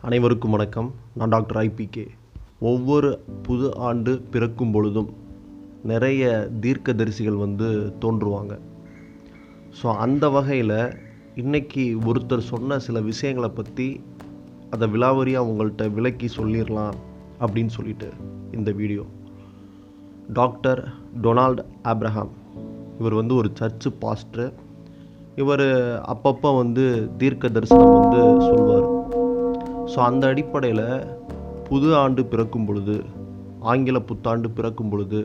அனைவருக்கும் வணக்கம். நான் டாக்டர் ஐபிகே. ஒவ்வொரு புது ஆண்டு பிறக்கும் பொழுதும் நிறைய தீர்க்கதரிசிகள் தோன்றுவாங்க. ஸோ அந்த வகையில் இன்றைக்கி ஒருத்தர் சொன்ன சில விஷயங்களை பற்றி அதை விலாவரியாக உங்கள்கிட்ட விளக்கி சொல்லிடலாம் அப்படின்னு சொல்லிட்டு இந்த வீடியோ. டாக்டர் டொனால்ட் ஆப்ரஹாம் இவர் ஒரு சர்ச்சு பாஸ்டர். இவர் அப்பப்போ தீர்க்க தரிசனம் சொல்வார். ஸோ அந்த அடிப்படையில் புது ஆண்டு பிறக்கும் பொழுது, ஆங்கில புத்தாண்டு பிறக்கும் பொழுது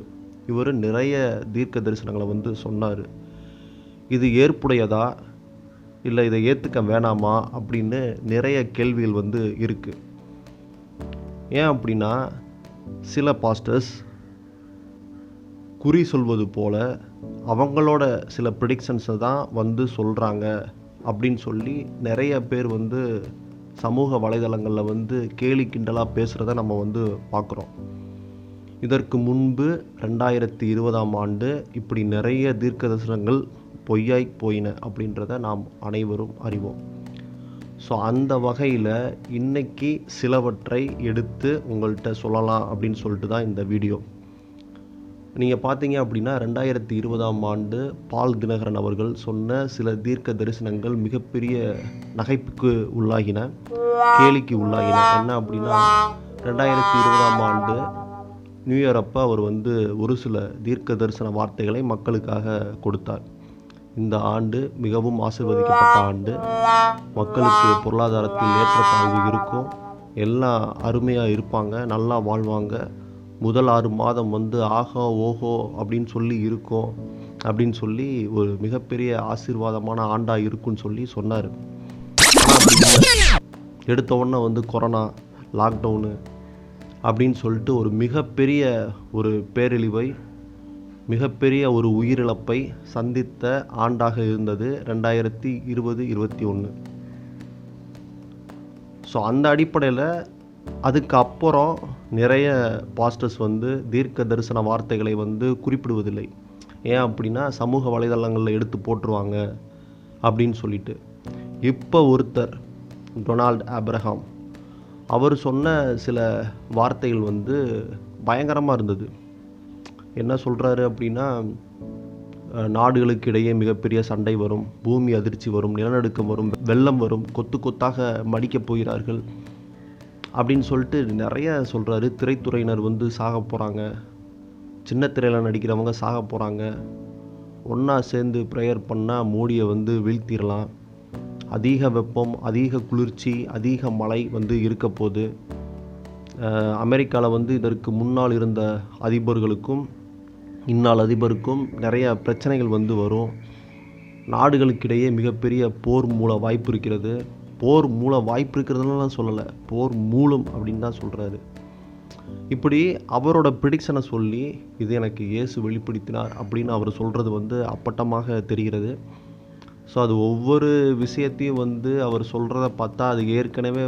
இவர் நிறைய தீர்க்க தரிசனங்களை சொன்னார். இது ஏற்புடையதா இல்லை இதை ஏற்றுக்க வேணாமா அப்படின்னு நிறைய கேள்விகள் இருக்குது. ஏன் அப்படின்னா, சில பாஸ்டர்ஸ் குறி சொல்வது போல் அவங்களோட சில ப்ரிடிக்ஷன்ஸை தான் சொல்கிறாங்க அப்படின்னு சொல்லி நிறைய பேர் சமூக வலைதளங்களில் கேலி கிண்டலாக பேசுகிறத நம்ம பார்க்குறோம். இதற்கு முன்பு 2020ஆம் ஆண்டு இப்படி நிறைய தீர்க்க தரிசனங்கள் பொய்யாய் போயின அப்படின்றத நாம் அனைவரும் அறிவோம். ஸோ அந்த வகையில் இன்றைக்கி சிலவற்றை எடுத்து உங்கள்கிட்ட சொல்லலாம் அப்படின்னு சொல்லிட்டு தான் இந்த வீடியோ. நீங்கள் பார்த்தீங்க அப்படின்னா 2020ஆம் ஆண்டு பால் தினகரன் அவர்கள் சொன்ன சில தீர்க்க தரிசனங்கள் மிகப்பெரிய நகைப்புக்கு உள்ளாகின, கேலிக்கு உள்ளாகின. என்ன அப்படின்னா, 2020ஆம் ஆண்டு நியூ இயர் அப்போ அவர் ஒரு சில தீர்க்க தரிசன வார்த்தைகளை மக்களுக்காக கொடுத்தார். இந்த ஆண்டு மிகவும் ஆசீர்வதிக்கப்பட்ட ஆண்டு, மக்களுக்கு பொருளாதாரத்தில் ஏற்றத்தாழ்வு இருக்கும், எல்லாம் அருமையாக இருப்பாங்க, நல்லா வாழ்வாங்க, முதல் 6 மாதம் ஆகா ஓஹோ அப்படின்னு சொல்லி இருக்கும் அப்படின்னு சொல்லி ஒரு மிகப்பெரிய ஆசீர்வாதமான ஆண்டாக இருக்குன்னு சொல்லி சொன்னார். எடுத்த உடனே கொரோனா, லாக்டவுனு அப்படின்னு சொல்லிட்டு ஒரு மிகப்பெரிய ஒரு பேரழிவை, மிகப்பெரிய ஒரு உயிரிழப்பை சந்தித்த ஆண்டாக இருந்தது 2020-21. ஸோ அந்த அடிப்படையில் அதுக்கப்புறம் நிறைய பாஸ்டர்ஸ் தீர்க்க தரிசன வார்த்தைகளை குறிப்பிடுவதில்லை. ஏன் அப்படின்னா, சமூக வலைதளங்களில் எடுத்து போட்டுருவாங்க அப்படின்னு சொல்லிட்டு. இப்போ ஒருத்தர் டொனால்ட் ஆப்ரஹாம் அவர் சொன்ன சில வார்த்தைகள் பயங்கரமாக இருந்தது. என்ன சொல்கிறாரு அப்படின்னா, நாடுகளுக்கு இடையே மிகப்பெரிய சண்டை வரும், பூமி அதிர்ச்சி வரும், நிலநடுக்கம் வரும், வெள்ளம் வரும், கொத்து கொத்தாக மடிக்கப் போகிறார்கள் அப்படின்னு சொல்லிட்டு நிறைய சொல்கிறாரு. திரைத்துறையினர் சாக போகிறாங்க, சின்ன திரையில் நடிக்கிறவங்க சாக போகிறாங்க, ஒன்றா சேர்ந்து ப்ரேயர் பண்ணால் மோடியை வீழ்த்திடலாம், அதிக வெப்பம், அதிக குளிர்ச்சி, அதிக மழை இருக்க போகுது, அமெரிக்காவில் இதற்கு முன்னால் இருந்த அதிபர்களுக்கும் இந்நாள் அதிபருக்கும் நிறைய பிரச்சனைகள் வரும், நாடுகளுக்கிடையே மிகப்பெரிய போர் மூல வாய்ப்பு இருக்கிறது. போர் மூல வாய்ப்பு இருக்கிறதுலாம் சொல்லலை, போர் மூலம் அப்படின்னு தான் சொல்கிறாரு. இப்படி அவரோட ப்ரிடிக்ஷனை சொல்லி இது எனக்கு இயேசு வெளிப்படுத்தினார் அப்படின்னு அவர் சொல்கிறது அப்பட்டமாக தெரிகிறது. ஸோ அது ஒவ்வொரு விஷயத்தையும் அவர் சொல்கிறத பார்த்தா அது ஏற்கனவே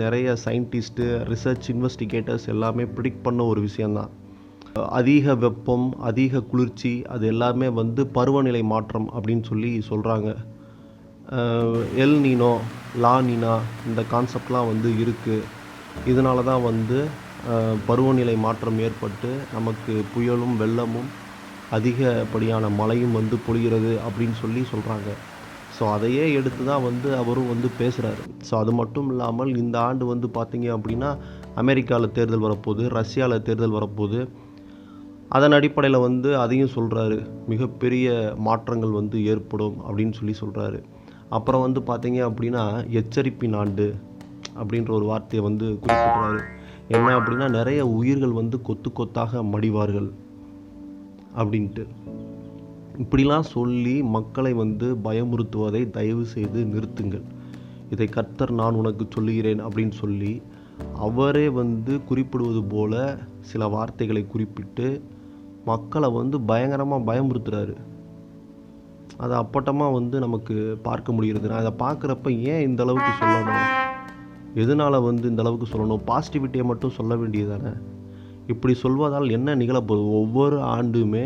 நிறைய சயின்டிஸ்ட்டு, ரிசர்ச் இன்வெஸ்டிகேட்டர்ஸ் எல்லாமே ப்ரிடிக்ட் பண்ண ஒரு விஷயந்தான். அதிக வெப்பம், அதிக குளிர்ச்சி, அது எல்லாமே பருவநிலை மாற்றம் அப்படின்னு சொல்லி சொல்கிறாங்க. எல் நீனோ, லா நீனா, இந்த கான்செப்ட்லாம் இருக்குது. இதனால தான் பருவநிலை மாற்றம் ஏற்பட்டு நமக்கு புயலும் வெள்ளமும் அதிகப்படியான மழையும் பொழிகிறது அப்படின்னு சொல்லி சொல்கிறாங்க. ஸோ அதையே எடுத்து தான் அவரும் பேசுகிறாரு. ஸோ அது மட்டும் இல்லாமல் இந்த ஆண்டு பார்த்திங்க அப்படின்னா அமெரிக்காவில் தேர்தல் வரப்போகுது, ரஷ்யாவில் தேர்தல் வரப்போகுது. அதன் அடிப்படையில் அதையும் சொல்கிறாரு, மிகப்பெரிய மாற்றங்கள் ஏற்படும் அப்படின்னு சொல்லி சொல்கிறாரு. அப்புறம் பார்த்திங்க அப்படின்னா எச்சரிப்பின் ஆண்டு அப்படின்ற ஒரு வார்த்தையை குறிப்பிட்றாரு. என்ன அப்படின்னா, நிறைய உயிர்கள் கொத்து கொத்தாக மடிவார்கள் அப்படின்ட்டு. இப்படிலாம் சொல்லி மக்களை பயமுறுத்துவதை தயவு செய்து நிறுத்துங்கள், இதை கர்த்தர் நான் உனக்கு சொல்லுகிறேன் அப்படின்னு சொல்லி அவரே குறிப்பிடுவது போல சில வார்த்தைகளை குறிப்பிட்டு மக்களை பயங்கரமாக பயமுறுத்துறாரு. அதை அப்பட்டமாக நமக்கு பார்க்க முடிகிறது. நான் அதை பார்க்குறப்ப ஏன் இந்த அளவுக்கு சொல்லணும், எதனால் இந்த அளவுக்கு சொல்லணும், பாசிட்டிவிட்டியை மட்டும் சொல்ல வேண்டியதானே. இப்படி சொல்வதால் என்ன நிகழப்போகுது? ஒவ்வொரு ஆண்டுமே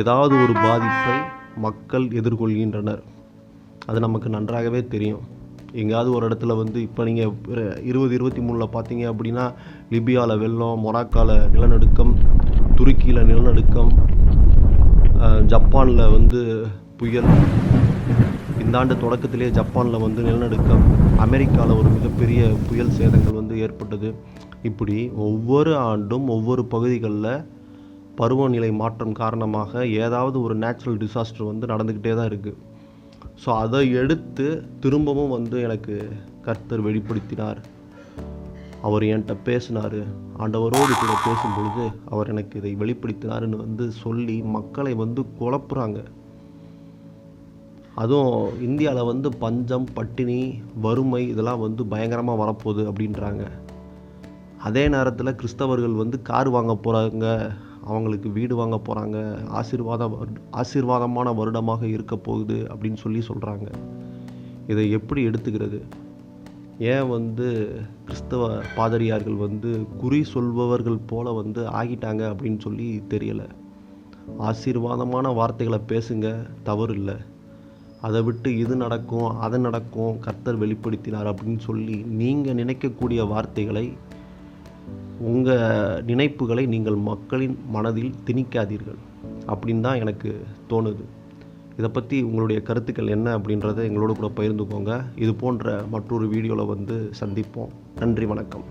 ஏதாவது ஒரு பாதிப்பை மக்கள் எதிர்கொள்கின்றனர், அது நமக்கு நன்றாகவே தெரியும். எங்கேயாவது ஒரு இடத்துல வந்து இப்போ நீங்கள் 2023 பார்த்தீங்க அப்படின்னா லிபியாவில் வெள்ளம், மொராக்காவில் நிலநடுக்கம், துருக்கியில் நிலநடுக்கம், ஜப்பானில் வந்து புயல், இந்த ஆண்டு தொடக்கத்திலே ஜப்பானில் வந்து நிலநடுக்கம், அமெரிக்காவில் ஒரு மிகப்பெரிய புயல் சேதங்கள் வந்து ஏற்பட்டது. இப்படி ஒவ்வொரு ஆண்டும் ஒவ்வொரு பகுதிகளில் பருவநிலை மாற்றம் காரணமாக ஏதாவது ஒரு நேச்சுரல் டிசாஸ்டர் வந்து நடந்துக்கிட்டே தான் இருக்குது. ஸோ அதை எடுத்து திரும்பவும் வந்து எனக்கு கர்த்தர் வெளிப்படுத்தினார். அவர் என்கிட்ட பேசினார். ஆண்டவரோடு கூட பேசும் பொழுது அவர் எனக்கு இதை வெளிப்படுத்தினாருன்னு வந்து சொல்லி மக்களை வந்து குழப்புறாங்க. அதுவும் இந்தியாவில் வந்து பஞ்சம், பட்டினி, வறுமை இதெல்லாம் வந்து பயங்கரமாக வரப்போகுது அப்படின்றாங்க. அதே நேரத்தில் கிறிஸ்தவர்கள் வந்து கார் வாங்க போகிறாங்க, அவங்களுக்கு வீடு வாங்க போகிறாங்க, ஆசீர்வாதமான வருடமாக இருக்க போகுது அப்படின்னு சொல்கிறாங்க. இதை எப்படி எடுத்துக்கிறது? ஏன் வந்து கிறிஸ்தவ பாதிரியார்கள் வந்து குறி சொல்பவர்கள் போல வந்து ஆகிட்டாங்க அப்படின்னு சொல்லி தெரியலை. ஆசீர்வாதமான வார்த்தைகளை பேசுங்க, தவறு இல்லை. அதை விட்டு இது நடக்கும், அது நடக்கும், கர்த்தர் வெளிப்படுத்தினார் அப்படின்னு சொல்லி நீங்கள் நினைக்கக்கூடிய வார்த்தைகளை, உங்கள் நினைப்புகளை நீங்கள் மக்களின் மனதில் திணிக்காதீர்கள் அப்படின்னு தான் எனக்கு தோணுது. இதை பற்றி உங்களுடைய கருத்துக்கள் என்ன அப்படின்றத எங்களோட கூட பகிர்ந்துக்கோங்க. இது போன்ற மற்றொரு வீடியோவில் வந்து சந்திப்போம். நன்றி, வணக்கம்.